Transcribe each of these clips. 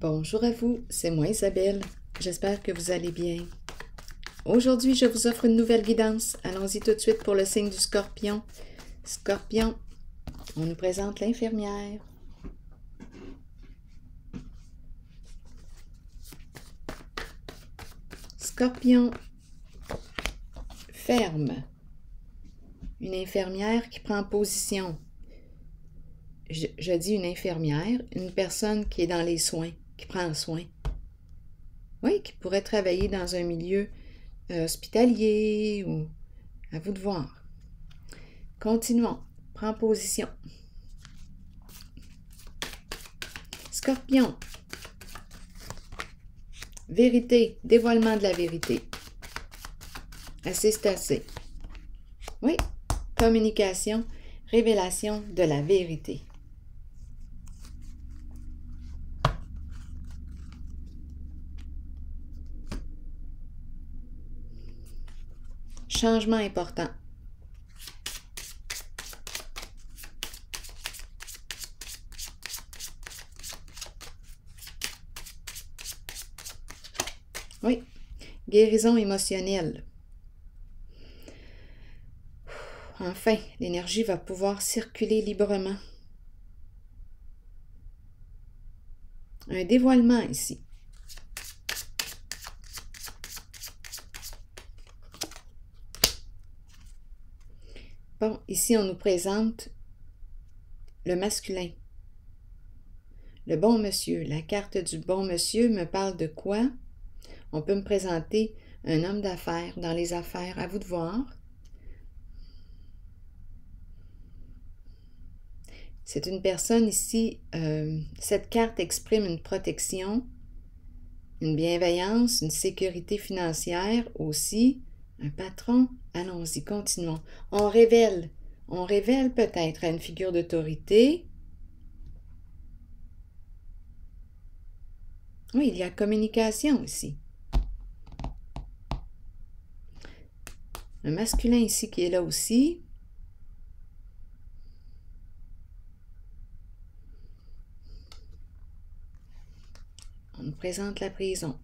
Bonjour à vous, c'est moi Isabelle. J'espère que vous allez bien. Aujourd'hui, je vous offre une nouvelle guidance. Allons-y tout de suite pour le signe du Scorpion. Scorpion, on nous présente l'infirmière. Scorpion, ferme. Une infirmière qui prend position. Je dis une infirmière, une personne qui est dans les soins, qui prend soin. Oui, qui pourrait travailler dans un milieu hospitalier ou à vous de voir. Continuons. Prends position. Scorpion. Vérité. Dévoilement de la vérité. Assez, c'est assez. Oui. Communication. Révélation de la vérité. Changement important. Oui. Guérison émotionnelle. Enfin, l'énergie va pouvoir circuler librement. Un dévoilement ici. Bon, ici, on nous présente le masculin. Le bon monsieur. La carte du bon monsieur me parle de quoi? On peut me présenter un homme d'affaires dans les affaires. À vous de voir. C'est une personne ici. Cette carte exprime une protection, une bienveillance, une sécurité financière aussi. Un patron. Allons-y, continuons. On révèle peut-être à une figure d'autorité. Oui, il y a communication ici. Un masculin ici qui est là aussi. On nous présente la prison.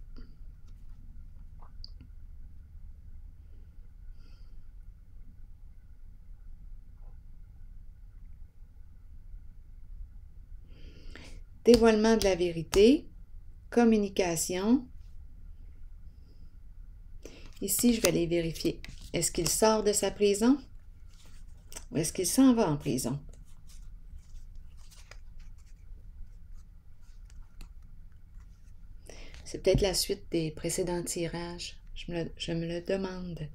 Dévoilement de la vérité. Communication. Ici, je vais aller vérifier. Est-ce qu'il sort de sa prison? Ou est-ce qu'il s'en va en prison? C'est peut-être la suite des précédents tirages. Je me le demande.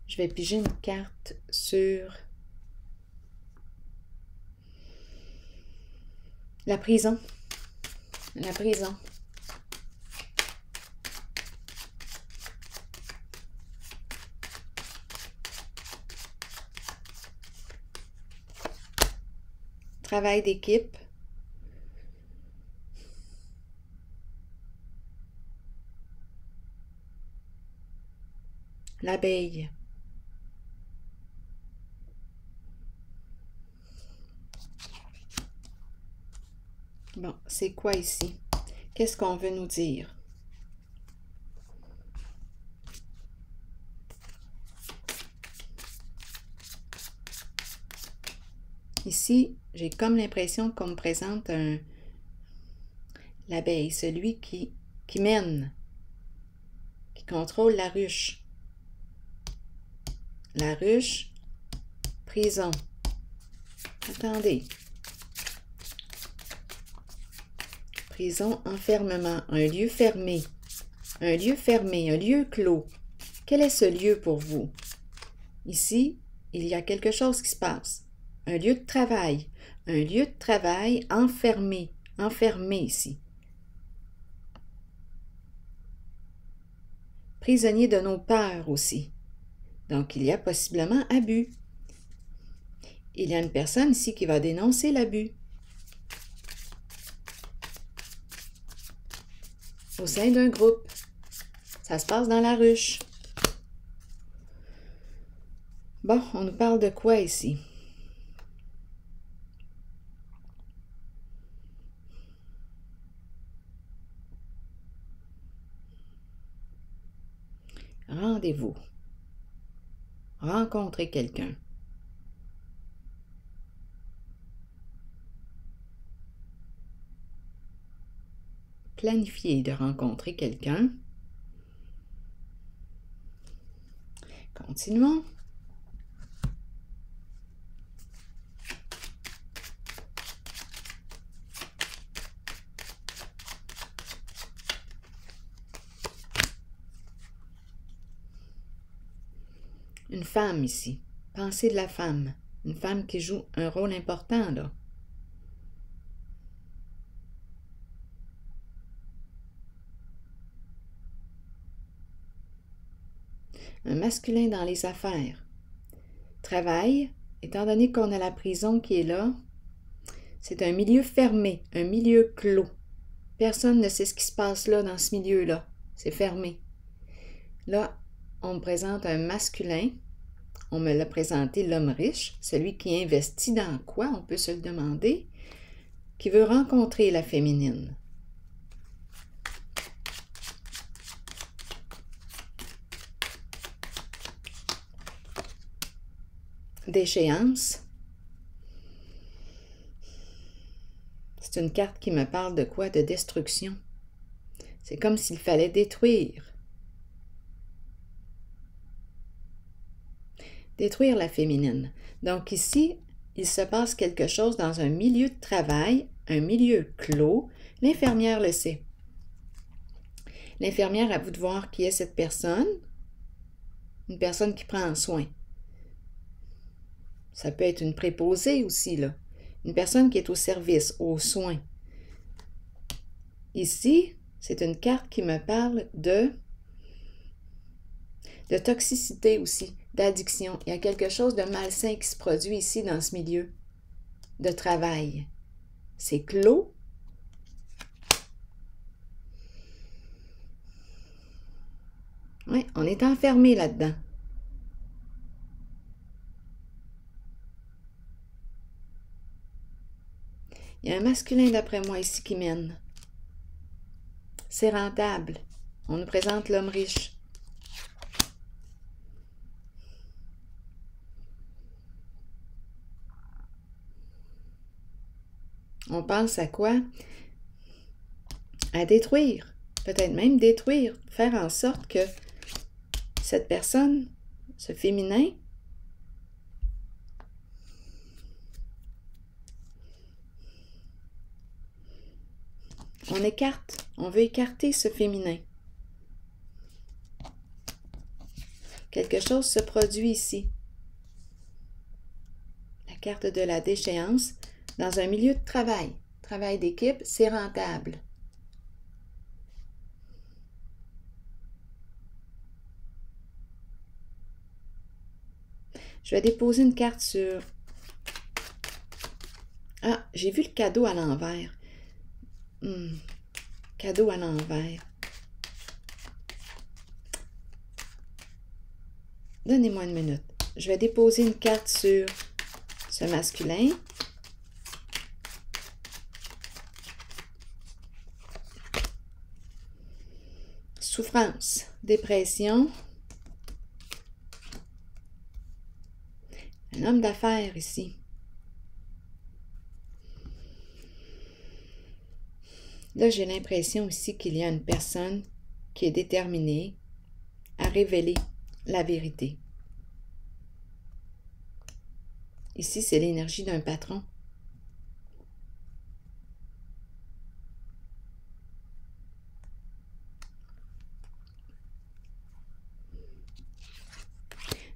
Je vais piger une carte sur la prison. La prison. Travail d'équipe. L'abeille. Bon, c'est quoi ici? Qu'est-ce qu'on veut nous dire? Ici, j'ai comme l'impression qu'on me présente l'abeille, celui qui mène, qui contrôle la ruche. La ruche, prison. Attendez. Prison, enfermement, un lieu fermé. Un lieu fermé, un lieu clos. Quel est ce lieu pour vous? Ici, il y a quelque chose qui se passe. Un lieu de travail. Un lieu de travail enfermé. Enfermé ici. Prisonnier de nos peurs aussi. Donc, il y a possiblement abus. Il y a une personne ici qui va dénoncer l'abus. Au sein d'un groupe. Ça se passe dans la ruche. Bon, on nous parle de quoi ici? rendez-vous, rencontrer quelqu'un. Planifier de rencontrer quelqu'un. Continuons. Une femme ici. Pensez de la femme. Une femme qui joue un rôle important, là. Un masculin dans les affaires. Travail, étant donné qu'on a la prison qui est là, c'est un milieu fermé, un milieu clos. Personne ne sait ce qui se passe là, dans ce milieu-là. C'est fermé. Là, on me présente un masculin. On me l'a présenté l'homme riche, celui qui investit dans quoi, on peut se le demander, qui veut rencontrer la féminine. D'échéance. C'est une carte qui me parle de quoi? De destruction. C'est comme s'il fallait détruire. Détruire la féminine. Donc ici, il se passe quelque chose dans un milieu de travail, un milieu clos. L'infirmière le sait. L'infirmière, à vous de voir qui est cette personne. Une personne qui prend soin. Ça peut être une préposée aussi, là. Une personne qui est au service, aux soins. Ici, c'est une carte qui me parle de toxicité aussi, d'addiction. Il y a quelque chose de malsain qui se produit ici dans ce milieu de travail. C'est clos. Oui, on est enfermé là-dedans. Il y a un masculin d'après moi ici qui mène. C'est rentable. On nous présente l'homme riche. On pense à quoi? À détruire. Peut-être même détruire. Faire en sorte que cette personne, ce féminin, on écarte. On veut écarter ce féminin. Quelque chose se produit ici. La carte de la déchéance. Dans un milieu de travail. Travail d'équipe, c'est rentable. Je vais déposer une carte sur... Ah, j'ai vu le cadeau à l'envers. Cadeau à l'envers. Donnez-moi une minute. Je vais déposer une carte sur ce masculin. Souffrance, dépression. Un homme d'affaires ici. Là, j'ai l'impression ici qu'il y a une personne qui est déterminée à révéler la vérité. Ici, c'est l'énergie d'un patron.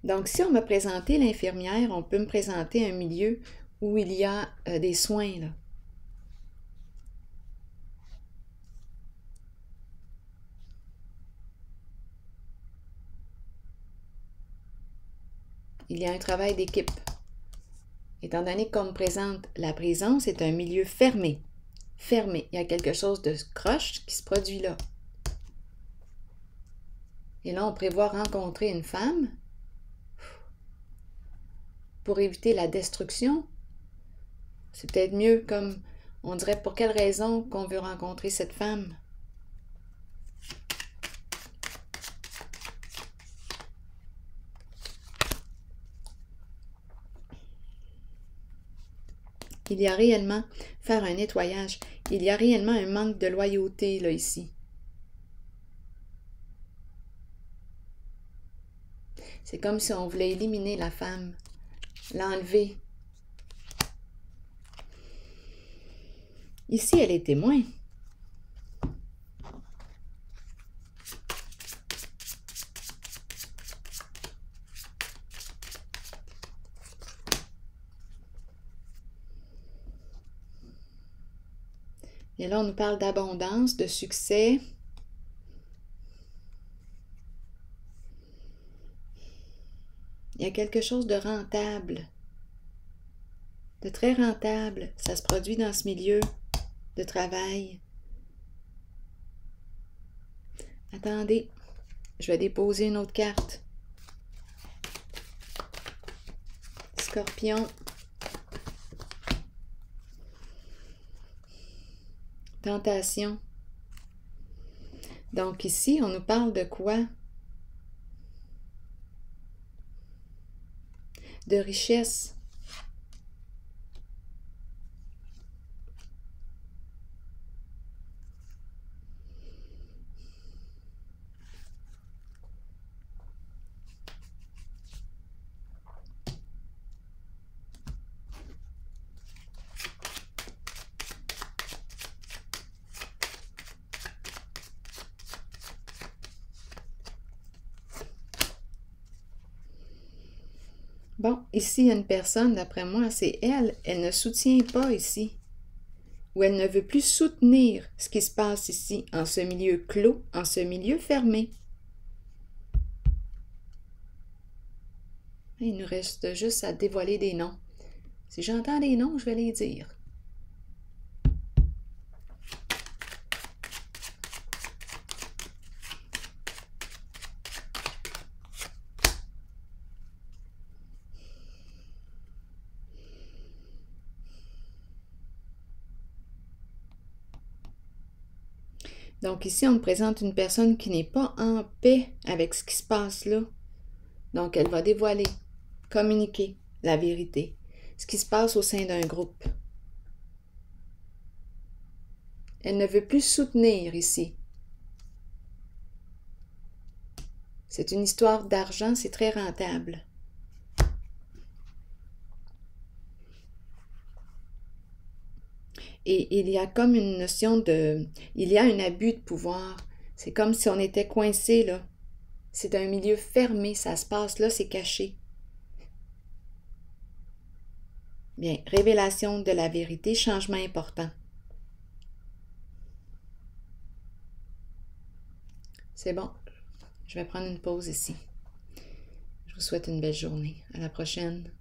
Donc, si on m'a présenté l'infirmière, on peut me présenter un milieu où il y a des soins, là. Il y a un travail d'équipe. Étant donné qu'on me présente la prison, c'est un milieu fermé. Fermé. Il y a quelque chose de croche qui se produit là. Et là, on prévoit rencontrer une femme pour éviter la destruction. C'est peut-être mieux comme, on dirait, pour quelle raison qu'on veut rencontrer cette femme? Il y a réellement faire un nettoyage. Il y a réellement un manque de loyauté là ici. C'est comme si on voulait éliminer la femme, l'enlever. Ici, elle est témoin. Et là, on nous parle d'abondance, de succès. Il y a quelque chose de rentable, de très rentable. Ça se produit dans ce milieu de travail. Attendez, je vais déposer une autre carte. Scorpion. Tentation. Donc ici, on nous parle de quoi? De richesse. Bon, ici, il y a une personne, d'après moi, c'est elle. Elle ne soutient pas ici. Ou elle ne veut plus soutenir ce qui se passe ici, en ce milieu clos, en ce milieu fermé. Il nous reste juste à dévoiler des noms. Si j'entends des noms, je vais les dire. Donc ici, on nous présente une personne qui n'est pas en paix avec ce qui se passe là. Donc elle va dévoiler, communiquer la vérité, ce qui se passe au sein d'un groupe. Elle ne veut plus soutenir ici. C'est une histoire d'argent, c'est très rentable. Et il y a comme une notion de... Il y a un abus de pouvoir. C'est comme si on était coincé là. C'est un milieu fermé, ça se passe là, c'est caché. Bien, révélation de la vérité, changement important. C'est bon, je vais prendre une pause ici. Je vous souhaite une belle journée. À la prochaine.